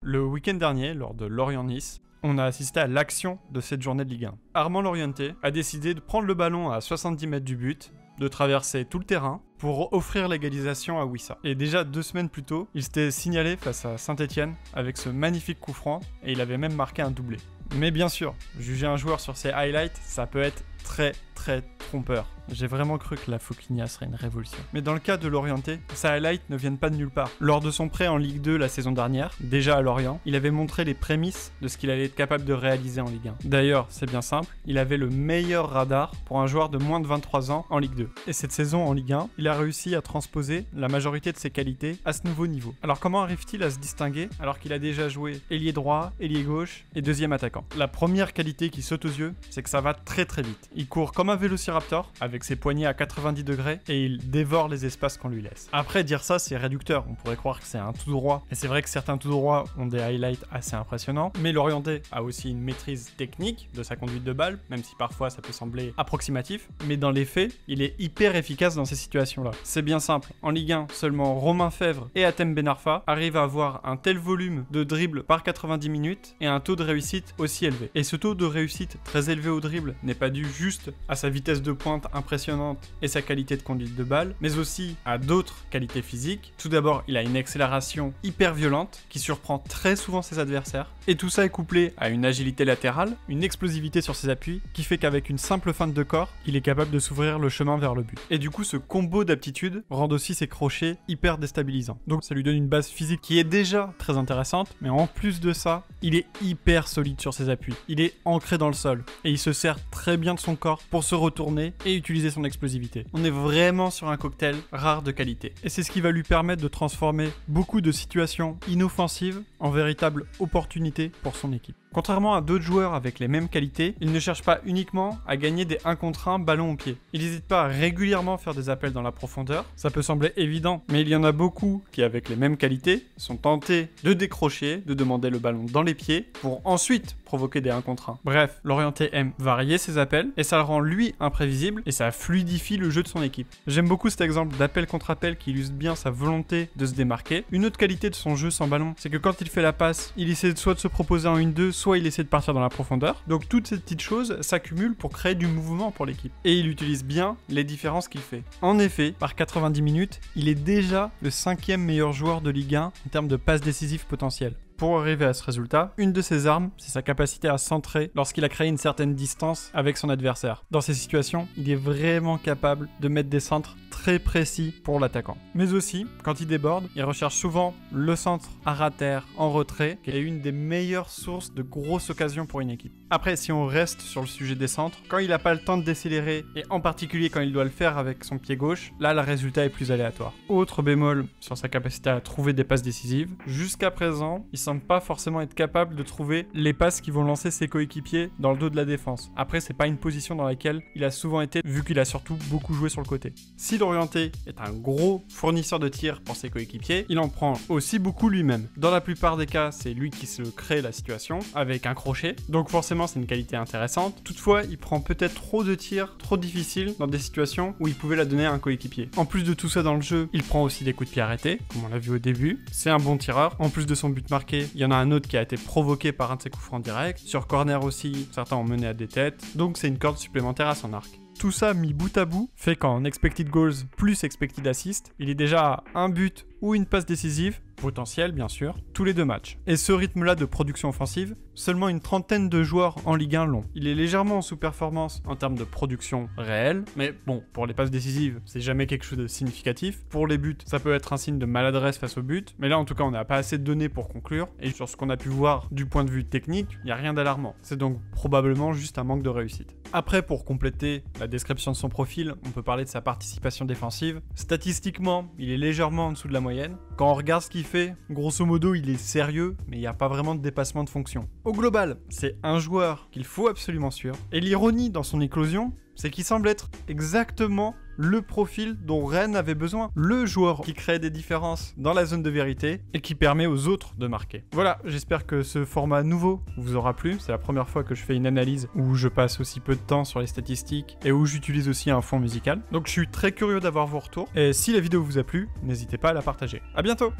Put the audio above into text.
Le week-end dernier, lors de Lorient-Nice, on a assisté à l'action de cette journée de Ligue 1. Armand Lorienté a décidé de prendre le ballon à 70 mètres du but, de traverser tout le terrain pour offrir l'égalisation à Wissa. Et déjà 2 semaines plus tôt, il s'était signalé face à Saint-Etienne avec ce magnifique coup franc et il avait même marqué un doublé. Mais bien sûr, juger un joueur sur ses highlights, ça peut être très trompeur. J'ai vraiment cru que la Fauquignat serait une révolution. Mais dans le cas de Lorienté, ses highlights ne viennent pas de nulle part. Lors de son prêt en Ligue 2 la saison dernière, déjà à Lorient, il avait montré les prémices de ce qu'il allait être capable de réaliser en Ligue 1. D'ailleurs, c'est bien simple, il avait le meilleur radar pour un joueur de moins de 23 ans en Ligue 2. Et cette saison en Ligue 1, il a réussi à transposer la majorité de ses qualités à ce nouveau niveau. Alors comment arrive-t-il à se distinguer alors qu'il a déjà joué ailier droit, ailier gauche et deuxième attaquant? La première qualité qui saute aux yeux, c'est que ça va très vite. Il court comme un vélociraptor, avec ses poignets à 90 degrés, et il dévore les espaces qu'on lui laisse. Après, dire ça, c'est réducteur. On pourrait croire que c'est un tout droit. Et c'est vrai que certains tout droits ont des highlights assez impressionnants, mais Lorienté a aussi une maîtrise technique de sa conduite de balle, même si parfois ça peut sembler approximatif, mais dans les faits, il est hyper efficace dans ces situations-là. C'est bien simple. En Ligue 1, seulement Romain Fèvre et Hatem Ben Arfa arrivent à avoir un tel volume de dribble par 90 minutes et un taux de réussite aussi élevé. Et ce taux de réussite très élevé au dribble n'est pas dû juste à sa vitesse de pointe impressionnante et sa qualité de conduite de balle, mais aussi à d'autres qualités physiques. Tout d'abord, il a une accélération hyper violente qui surprend très souvent ses adversaires, et tout ça est couplé à une agilité latérale, une explosivité sur ses appuis, qui fait qu'avec une simple feinte de corps, il est capable de s'ouvrir le chemin vers le but. Et du coup, ce combo d'aptitudes rend aussi ses crochets hyper déstabilisants. Donc ça lui donne une base physique qui est déjà très intéressante, mais en plus de ça, il est hyper solide sur ses appuis. Il est ancré dans le sol, et il se sert très bien de son corps pour se retourner et utiliser son explosivité. On est vraiment sur un cocktail rare de qualité. Et c'est ce qui va lui permettre de transformer beaucoup de situations inoffensives en véritables opportunités pour son équipe. Contrairement à d'autres joueurs avec les mêmes qualités, il ne cherche pas uniquement à gagner des 1 contre 1 ballon au pied. Il n'hésite pas à régulièrement faire des appels dans la profondeur, ça peut sembler évident, mais il y en a beaucoup qui, avec les mêmes qualités, sont tentés de décrocher, de demander le ballon dans les pieds, pour ensuite provoquer des 1 contre 1. Bref, Lorienté aime varier ses appels, et ça le rend lui imprévisible, et ça fluidifie le jeu de son équipe. J'aime beaucoup cet exemple d'appel contre appel qui illustre bien sa volonté de se démarquer. Une autre qualité de son jeu sans ballon, c'est que quand il fait la passe, il essaie soit de se proposer en 1-2, soit il essaie de partir dans la profondeur. Donc toutes ces petites choses s'accumulent pour créer du mouvement pour l'équipe. Et il utilise bien les différences qu'il fait. En effet, par 90 minutes, il est déjà le 5e meilleur joueur de Ligue 1 en termes de passes décisives potentielles. Pour arriver à ce résultat, une de ses armes, c'est sa capacité à centrer lorsqu'il a créé une certaine distance avec son adversaire. Dans ces situations, il est vraiment capable de mettre des centres très précis pour l'attaquant. Mais aussi, quand il déborde, il recherche souvent le centre à ras terre en retrait, qui est une des meilleures sources de grosses occasions pour une équipe. Après, si on reste sur le sujet des centres, quand il n'a pas le temps de décélérer, et en particulier quand il doit le faire avec son pied gauche, là le résultat est plus aléatoire. Autre bémol sur sa capacité à trouver des passes décisives, jusqu'à présent, il semble pas forcément être capable de trouver les passes qui vont lancer ses coéquipiers dans le dos de la défense. Après, c'est pas une position dans laquelle il a souvent été, vu qu'il a surtout beaucoup joué sur le côté. Si Lorienté est un gros fournisseur de tirs pour ses coéquipiers, il en prend aussi beaucoup lui-même. Dans la plupart des cas, c'est lui qui se crée la situation, avec un crochet, donc forcément c'est une qualité intéressante. Toutefois, il prend peut-être trop de tirs, trop difficiles, dans des situations où il pouvait la donner à un coéquipier. En plus de tout ça dans le jeu, il prend aussi des coups de pied arrêtés, comme on l'a vu au début. C'est un bon tireur. En plus de son but marqué, il y en a un autre qui a été provoqué par un de ses coups francs directs. Sur corner aussi, certains ont mené à des têtes. Donc c'est une corde supplémentaire à son arc. Tout ça mis bout à bout fait qu'en expected goals plus expected assist, il est déjà à un but ou une passe décisive, potentielle bien sûr, tous les 2 matchs. Et ce rythme-là de production offensive, seulement une 30aine de joueurs en Ligue 1 l'ont. Il est légèrement en sous-performance en termes de production réelle, mais bon, pour les passes décisives, c'est jamais quelque chose de significatif. Pour les buts, ça peut être un signe de maladresse face au but, mais là en tout cas on n'a pas assez de données pour conclure, et sur ce qu'on a pu voir du point de vue technique, il n'y a rien d'alarmant. C'est donc probablement juste un manque de réussite. Après, pour compléter la description de son profil, on peut parler de sa participation défensive. Statistiquement, il est légèrement en dessous de la moyenne. Quand on regarde ce qu'il fait, grosso modo, il est sérieux, mais il n'y a pas vraiment de dépassement de fonction. Au global, c'est un joueur qu'il faut absolument suivre. Et l'ironie dans son éclosion, c'est qu'il semble être exactement le profil dont Rennes avait besoin. Le joueur qui crée des différences dans la zone de vérité et qui permet aux autres de marquer. Voilà, j'espère que ce format nouveau vous aura plu. C'est la première fois que je fais une analyse où je passe aussi peu de temps sur les statistiques et où j'utilise aussi un fond musical. Donc je suis très curieux d'avoir vos retours. Et si la vidéo vous a plu, n'hésitez pas à la partager. À bientôt!